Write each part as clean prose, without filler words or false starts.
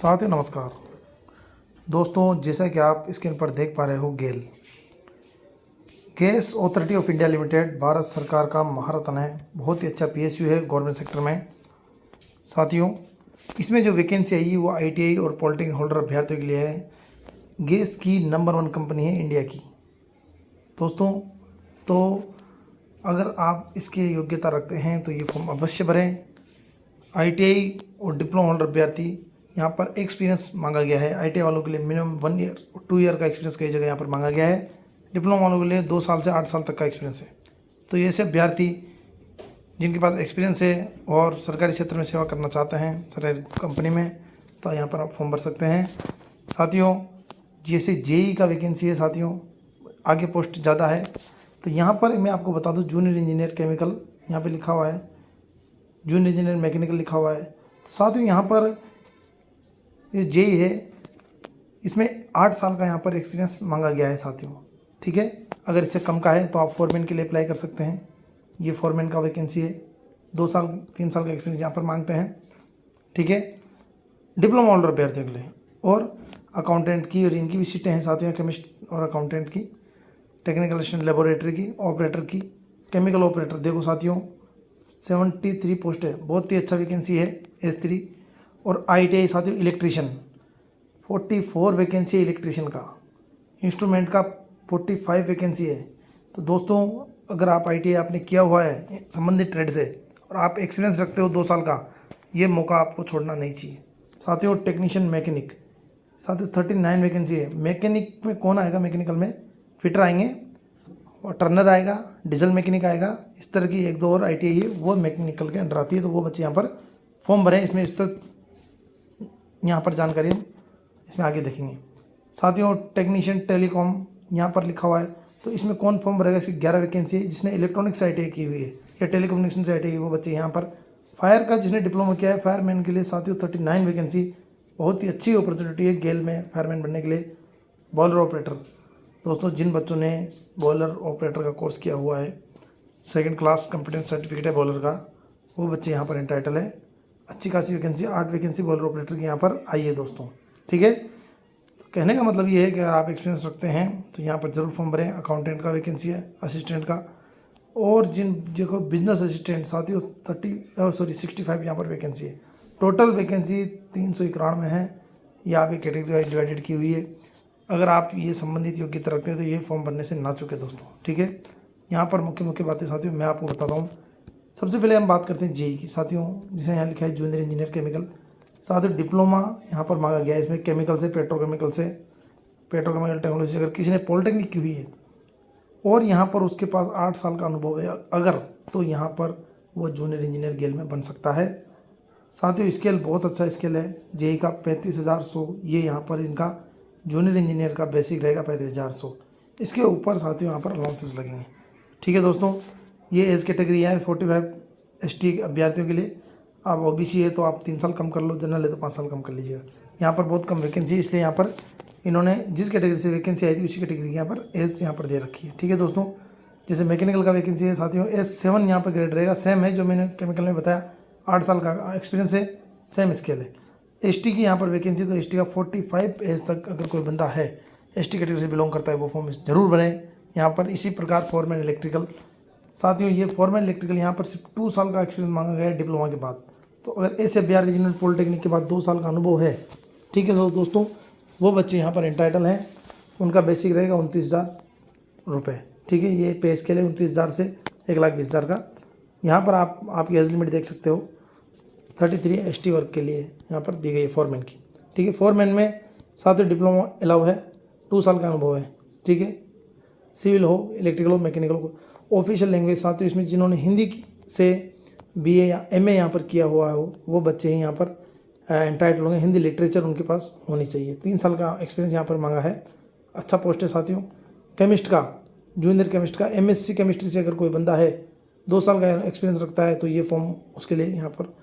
साथियों नमस्कार। दोस्तों, जैसा कि आप स्क्रीन पर देख पा रहे हो, gas authority of India limited Bharat सरकार का महारत्न है। बहुत ही अच्छा पीएसयू है गवर्नमेंट सेक्टर में। साथियों, इसमें जो वैकेंसी आई वो आईटीआई और पॉलिटेक्निक होल्डर अभ्यर्थियों के लिए है। गैस की नंबर 1 कंपनी है इंडिया की। दोस्तों, तो अगर आप इसकी योग्यता रखते हैं तो ये फॉर्म अवश्य भरें। आईटीआई और डिप्लोमा होल्डर अभ्यर्थी, यहाँ पर एक्सपीरियंस मांगा गया है। आईटीआई वालों के लिए मिनिमम 1 ईयर 2 ईयर का एक्सपीरियंस कई जगह यहाँ पर मांगा गया है। डिप्लोमा वालों के लिए 2 साल से 8 साल तक का एक्सपीरियंस है। तो ये ऐसे अभ्यर्थी जिनके पास एक्सपीरियंस है और सरकारी क्षेत्र में सेवा करना चाहते हैं सरकारी कंपनी में, तो यहाँ पर आप फॉर्म भर सकते हैं। साथियों, जैसे जेई का वैकेंसी है साथियों, आगे पोस्ट ज़्यादा है। तो यहाँ पर मैं आपको बता दूँ, जूनियर इंजीनियर केमिकल यहाँ पर लिखा हुआ है, जूनियर इंजीनियर मैकेनिकल लिखा हुआ है। साथियों, यहाँ पर ये जेई है, इसमें 8 साल का यहाँ पर एक्सपीरियंस मांगा गया है साथियों। ठीक है, अगर इससे कम का है तो आप फोरमैन के लिए अप्लाई कर सकते हैं। ये फोरमैन का वैकेंसी है। 2 साल 3 साल का एक्सपीरियंस यहाँ पर मांगते हैं। ठीक है, डिप्लोमा होल्डर अभ्यर्थियों के लिए। और अकाउंटेंट की और इनकी भी सीटें हैं साथियों, केमिस्ट और अकाउंटेंट की, टेक्निकल असिस्टेंट लेबोरेटरी की, ऑपरेटर की, केमिकल ऑपरेटर। देखो साथियों, 73 पोस्ट है। बहुत ही अच्छा वैकेंसी है S3। और आईटीआई साथियों इलेक्ट्रीशियन 44 वैकेंसी है इलेक्ट्रीशियन का। इंस्ट्रूमेंट का 45 वैकेंसी है। तो दोस्तों, अगर आप आईटीआई आपने किया हुआ है संबंधित ट्रेड से और आप एक्सपीरियंस रखते हो 2 साल का, ये मौका आपको छोड़ना नहीं चाहिए। साथियों, टेक्नीशियन मैकेनिक साथियों 39 वैकेंसी है। मैकेनिक में कौन आएगा? मैकेनिकल में फिटर आएंगे और टर्नर आएगा, डीजल मैकेनिक आएगा। इस तरह की 1-2 और आईटीआई है, वो मैकेनिकल के अंडर आती है। तो वो बच्चे यहाँ पर फॉर्म भरें। इसमें इस तक यहाँ पर जानकारी इसमें आगे देखेंगे। साथियों, टेक्नीशियन टेलीकॉम यहाँ पर लिखा हुआ है। तो इसमें कौन फॉर्म भरेगा? इसकी 11 वैकेंसी है। जिसने इलेक्ट्रॉनिक्स आईटीआई की हुई है या टेलीकम्युनिकेशन से आईटीआई, वो बच्चे यहाँ पर। फायर का जिसने डिप्लोमा किया है, फायरमैन के लिए साथियों 39 वैकेंसी। बहुत ही अच्छी अपॉर्चुनिटी है गेल में फायरमैन बनने के लिए। बॉयलर ऑपरेटर, दोस्तों जिन बच्चों ने बॉयलर ऑपरेटर का कोर्स किया हुआ है, 2nd क्लास कॉम्पिटेंस सर्टिफिकेट है बॉयलर का, वो बच्चे यहाँ पर एंटाइटल है। अच्छी खासी वैकेंसी, 8 वैकेंसी बॉयलर ऑपरेटर की यहाँ पर आई है दोस्तों। ठीक है, तो कहने का मतलब ये है कि अगर आप एक्सपीरियंस रखते हैं तो यहाँ पर जरूर फॉर्म भरें। अकाउंटेंट का वैकेंसी है, असिस्टेंट का, और जिनको बिजनेस असिस्टेंट साथियों 65 यहाँ पर वैकेंसी है। टोटल वैकेंसी 391 है। ये आप एक कैटेगरी वाइज डिवाइडेड की हुई है। अगर आप ये संबंधित योग्यता रखते हैं तो ये फॉर्म भरने से ना चुके दोस्तों। ठीक है, यहाँ पर मुख्य बातें साथियों मैं आपको बताता हूँ। सबसे पहले हम बात करते हैं जेई की साथियों, जिसे यहाँ लिखा है जूनियर इंजीनियर केमिकल। साथियों, डिप्लोमा यहाँ पर मांगा गया है। इसमें केमिकल से, पेट्रोकेमिकल टेक्नोलॉजी, अगर किसी ने पॉलिटेक्निक की हुई है और यहाँ पर उसके पास 8 साल का अनुभव है अगर, तो यहाँ पर वो जूनियर इंजीनियर गेल में बन सकता है। साथियों, स्केल बहुत अच्छा स्केल है जेई का, 35,100। ये यहाँ पर इनका जूनियर इंजीनियर का बेसिक रहेगा 35,100। इसके ऊपर साथियों यहाँ पर अलाउंसेस लगेंगे। ठीक है दोस्तों, ये एज कैटेगरी है 45 ST अभ्यर्थियों के लिए। आप ओबीसी है तो आप 3 साल कम कर लो, जनरल है तो 5 साल कम कर लीजिएगा। यहाँ पर बहुत कम वैकेंसी है, इसलिए यहाँ पर इन्होंने जिस कैटेगरी से वैकेंसी आई थी उसी कैटेगरी की यहाँ पर एज यहाँ पर दे रखी है। ठीक है दोस्तों, जैसे मैकेनिकल का वैकेंसी है साथियों S7 यहाँ पर ग्रेड रहेगा। सेम है जो मैंने केमिकल में बताया, 8 साल का एक्सपीरियंस है, सेम स्केल है। ST की यहाँ पर वैकेंसी, तो ST का 45 एज तक अगर कोई बंदा है ST कैटेगरी से बिलोंग करता है, वो फॉर्म जरूर बने यहाँ पर। इसी प्रकार फॉरमैन इलेक्ट्रिकल साथियों, ये फॉरमैन इलेक्ट्रिकल यहाँ पर सिर्फ 2 साल का एक्सपीरियंस मांगा गया है डिप्लोमा के बाद। तो अगर ऐसे अभ्यर्थी जिन्होंने पॉलिटेक्निक के बाद 2 साल का अनुभव है, ठीक है दोस्तों, वो बच्चे यहाँ पर एंटाइटल हैं। उनका बेसिक रहेगा 29,000 रुपये। ठीक है, ये पे स्केल है 29,000 से 1,20,000 का। यहाँ पर आपकी एज लिमिट देख सकते हो 33 ST वर्ग के लिए यहाँ पर दी गई है फॉरमैन की। ठीक है, फॉरमैन में साथियों डिप्लोमा अलाउ है, 2 साल का अनुभव है। ठीक है, सिविल हो, इलेक्ट्रिकल हो, मैकेनिकल हो। ऑफिशियल लैंग्वेज साथियों, इसमें जिन्होंने हिंदी से BA या MA यहाँ पर किया हुआ हो, वो बच्चे ही यहाँ पर एंटाइटल होंगे। हिंदी लिटरेचर उनके पास होनी चाहिए। 3 साल का एक्सपीरियंस यहाँ पर मांगा है। अच्छा पोस्ट है साथियों। केमिस्ट का, जूनियर केमिस्ट का, MSc केमिस्ट्री से अगर कोई बंदा है, 2 साल का एक्सपीरियंस रखता है, तो ये फॉर्म उसके लिए यहाँ पर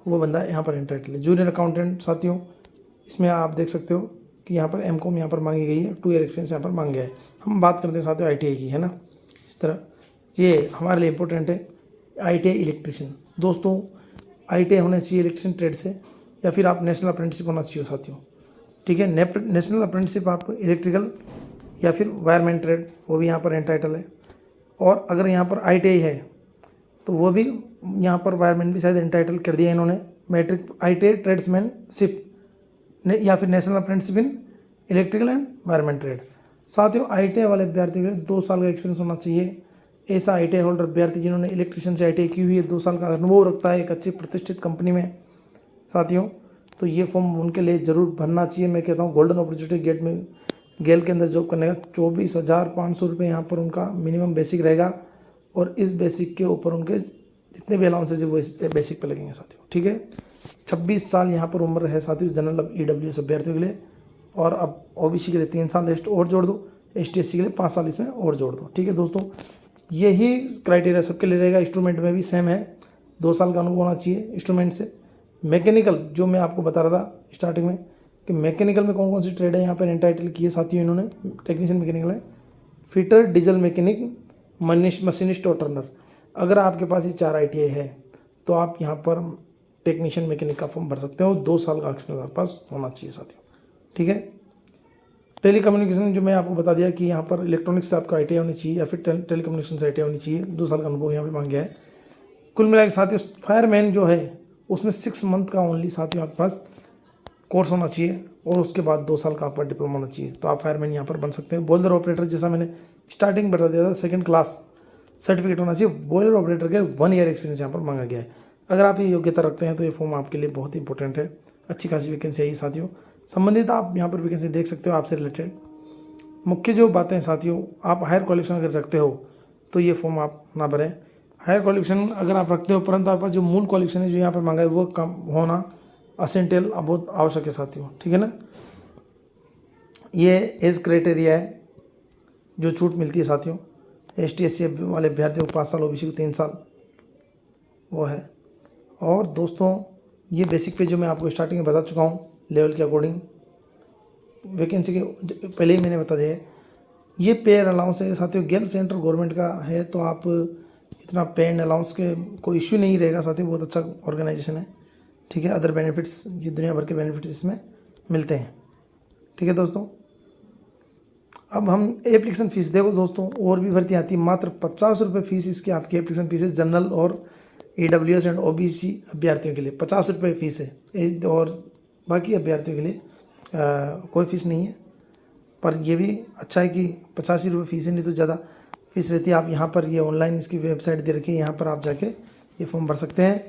वो बंदा यहाँ पर एंटाइटल है। जूनियर अकाउंटेंट साथियों, इसमें आप देख सकते हो कि यहाँ पर MCOM यहाँ पर मांगी गई है, 2 ईयर एक्सपीरियंस यहाँ पर मांग गया है। हम बात करते हैं साथियों ITI की, है ना। इस तरह ये हमारे लिए इम्पोर्टेंट है ITI इलेक्ट्रीशियन। दोस्तों, ITI होना चाहिए इलेक्ट्रीशियन ट्रेड से। या फिर आप नेशनल अप्रेंटिसशिप होना चाहिए साथियों। ठीक है, नेशनल अप्रेंटिसशिप आप इलेक्ट्रिकल या फिर वायरमैन ट्रेड, वो भी यहाँ पर एंटाइटल है। और अगर यहाँ पर ITI है तो वो भी यहाँ पर वायरमैन भी शायद एंटाइटल कर दिया इन्होंने। मैट्रिक ITI ट्रेड्समैनशिप या फिर national apprenticeship in electrical and wireman trade. साथियों ITI वाले अभ्यर्थी के लिए 2 साल का एक्सपीरियंस होना चाहिए। ऐसा ITI होल्डर अभ्यर्थी जिन्होंने इलेक्ट्रिशियन से ITI की हुई है, 2 साल का अनुभव रखता है एक अच्छी प्रतिष्ठित कंपनी में साथियों, तो ये फॉर्म उनके लिए ज़रूर भरना चाहिए। मैं कहता हूँ गोल्डन अपॉर्चुनिटी गेट में गेल के अंदर जॉब करने का 24,500 रुपये यहाँ पर उनका मिनिमम बेसिक रहेगा। और इस बेसिक के ऊपर उनके जितने भी अलाउंसेज है वो इस बेसिक पे लगेंगे साथियों। ठीक है, 26 साल यहाँ पर उम्र है साथियों जनरल EWS अभ्यर्थियों के लिए। और अब OBC के लिए 3 साल रेस्ट और जोड़ दो, ST/SC के लिए 5 साल इसमें और जोड़ दो। ठीक है दोस्तों, यही क्राइटेरिया सबके लिए रहेगा। इंस्ट्रूमेंट में भी सेम है, 2 साल का अनुभव होना चाहिए इंस्ट्रूमेंट से। मैकेनिकल जो मैं आपको बता रहा था स्टार्टिंग में कि मैकेनिकल में कौन कौन सी ट्रेड है यहाँ पर एंटाइटल की है साथियों इन्होंने। टेक्नीशियन मैकेनिकल है, फिटर, डीजल मैकेनिक, मशीनिस्ट और टर्नर। अगर आपके पास ये 4 ITI है तो आप यहाँ पर टेक्नीशियन मैकेनिक का फॉर्म भर सकते हो। 2 साल का एक्सपीरियंस आपके पास होना चाहिए साथियों। ठीक है, टेलीकम्युनिकेशन जो मैं आपको बता दिया कि यहाँ पर इलेक्ट्रॉनिक्स से आपका ITI होनी चाहिए या फिर टेलीकम्युनिकेशन से ITI होनी चाहिए। 2 साल का अनुभव यहाँ पे मांग गया है। कुल मिलाकर साथियों फायरमैन जो है उसमें 6 मंथ का ओनली साथियों आपके पास कोर्स होना चाहिए और उसके बाद 2 साल का आपका डिप्लोमा होना चाहिए, तो आप फायरमैन यहाँ पर बन सकते हैं। बॉयलर ऑपरेटर जैसा मैंने स्टार्टिंग बता दिया था, 2nd क्लास सर्टिफिकेट होना चाहिए। बॉयलर ऑपरेटर के 1 ईयर एक्सपीरियंस यहाँ पर मांगा गया है। अगर आप ये योग्यता रखते हैं तो ये फॉर्म आपके लिए बहुत ही इंपॉर्टेंट है। अच्छी खासी वैकेंसी है साथियों। संबंधित आप यहाँ पर वैकेंसी देख सकते हो आपसे रिलेटेड। मुख्य जो बातें साथियों, आप हायर क्वालिफिकेशन अगर रखते हो तो ये फॉर्म आप ना भरें। हायर क्वालिफिकेशन अगर आप रखते हो परंतु आपका जो मूल क्वालिफिकेशन है जो यहाँ पर मांगा है वो कम होना असेंटियल बहुत आवश्यक है साथियों। ठीक है ना, ये एज क्राइटेरिया है जो छूट मिलती है साथियों। ST/SC वाले अभ्यर्थियों को 5 साल, OBC को 3 साल वो है। और दोस्तों ये बेसिक पे जो मैं आपको स्टार्टिंग में बता चुका हूँ लेवल के अकॉर्डिंग वैकेंसी के पहले ही मैंने बता दिया है। ये पेयर अलाउंस है साथियों, गेल सेंट्रल गवर्नमेंट का है तो आप इतना पे एंड अलाउंस के कोई इश्यू नहीं रहेगा साथियों। बहुत अच्छा ऑर्गेनाइजेशन है। ठीक है, अदर बेनिफिट्स, ये दुनिया भर के बेनिफिट्स इसमें मिलते हैं। ठीक है दोस्तों, अब हम एप्लीकेशन फ़ीस देखो दोस्तों, और भी भर्ती आती है। मात्र 50 रुपये फीस इसकी आपकी एप्लीकेशन फ़ीस है। जनरल और EWS एंड OBC अभ्यर्थियों के लिए 50 रुपये फीस है और बाकी अभ्यर्थियों के लिए कोई फ़ीस नहीं है। पर ये भी अच्छा है कि 85 रुपये फीस है, नहीं तो ज़्यादा फीस रहती है। आप यहाँ पर ये ऑनलाइन इसकी वेबसाइट दे रखी है, यहाँ पर आप जाके ये फॉर्म भर सकते हैं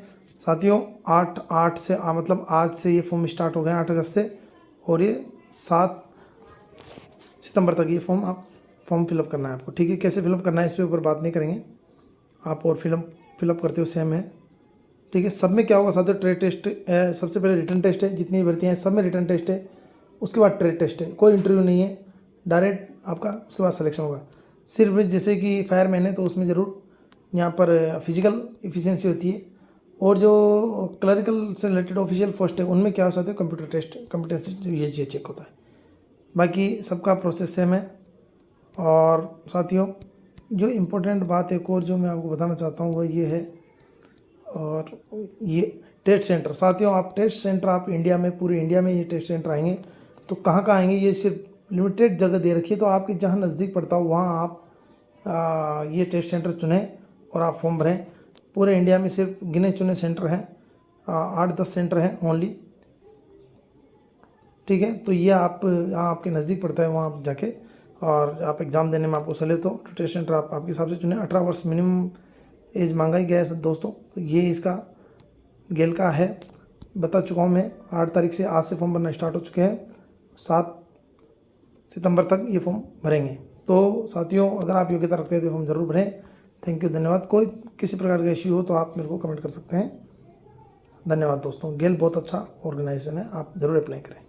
साथियों। 8 से मतलब आज से ये फॉर्म स्टार्ट हो गए 8 अगस्त से, और ये 7 सितंबर तक ये फॉर्म फिलअप करना है आपको। ठीक है, कैसे फिलअप करना है इस पे ऊपर बात नहीं करेंगे आप, और फिलअप करते हो सेम है। ठीक है, सब में क्या होगा साथियों, ट्रेड टेस्ट सबसे पहले रिटर्न टेस्ट है। जितनी भर्तियाँ हैं सब में रिटर्न टेस्ट है, उसके बाद ट्रेड टेस्ट है। कोई इंटरव्यू नहीं है, डायरेक्ट आपका उसके बाद सिलेक्शन होगा। सिर्फ जैसे कि फायरमैन है तो उसमें ज़रूर यहाँ पर फिजिकल एफिशिएंसी होती है, और जो क्लरिकल से रिलेटेड ऑफिशियल पोस्ट है उनमें क्या हो सकता है कंप्यूटर टेस्ट, कम्पिटेंसी ये चेक होता है। बाकी सबका प्रोसेस सेम है। और साथियों जो इम्पोर्टेंट बात एक और जो मैं आपको बताना चाहता हूँ वो ये है, और ये टेस्ट सेंटर साथियों, आप टेस्ट सेंटर आप इंडिया में, पूरे इंडिया में ये टेस्ट सेंटर आएंगे तो कहाँ आएंगे, ये सिर्फ लिमिटेड जगह दे रखी है। तो आपके जहाँ नज़दीक पड़ता हो वहाँ आप ये टेस्ट सेंटर चुनें और आप फॉर्म भरें। पूरे इंडिया में सिर्फ गिने चुने सेंटर हैं, 8-10 सेंटर हैं ओनली। ठीक है, तो ये आप आपके नज़दीक पड़ता है, वहाँ आप जाके और आप एग्ज़ाम देने में आपको सले तो टेस्ट सेंटर आप आपके हिसाब से चुने। 18 वर्ष मिनिमम एज मांगा ही गया है दोस्तों। तो ये इसका गेल का है, बता चुका हूँ मैं। 8 तारीख से आज से फॉर्म भरना स्टार्ट हो चुके हैं, 7 सितंबर तक ये फॉर्म भरेंगे। तो साथियों अगर आप योग्यता रखते हैं तो फॉर्म ज़रूर भरें। थैंक यू, धन्यवाद। कोई किसी प्रकार का इश्यू हो तो आप मेरे को कमेंट कर सकते हैं। धन्यवाद दोस्तों। गेल बहुत अच्छा ऑर्गेनाइजेशन है, आप ज़रूर अप्लाई करें।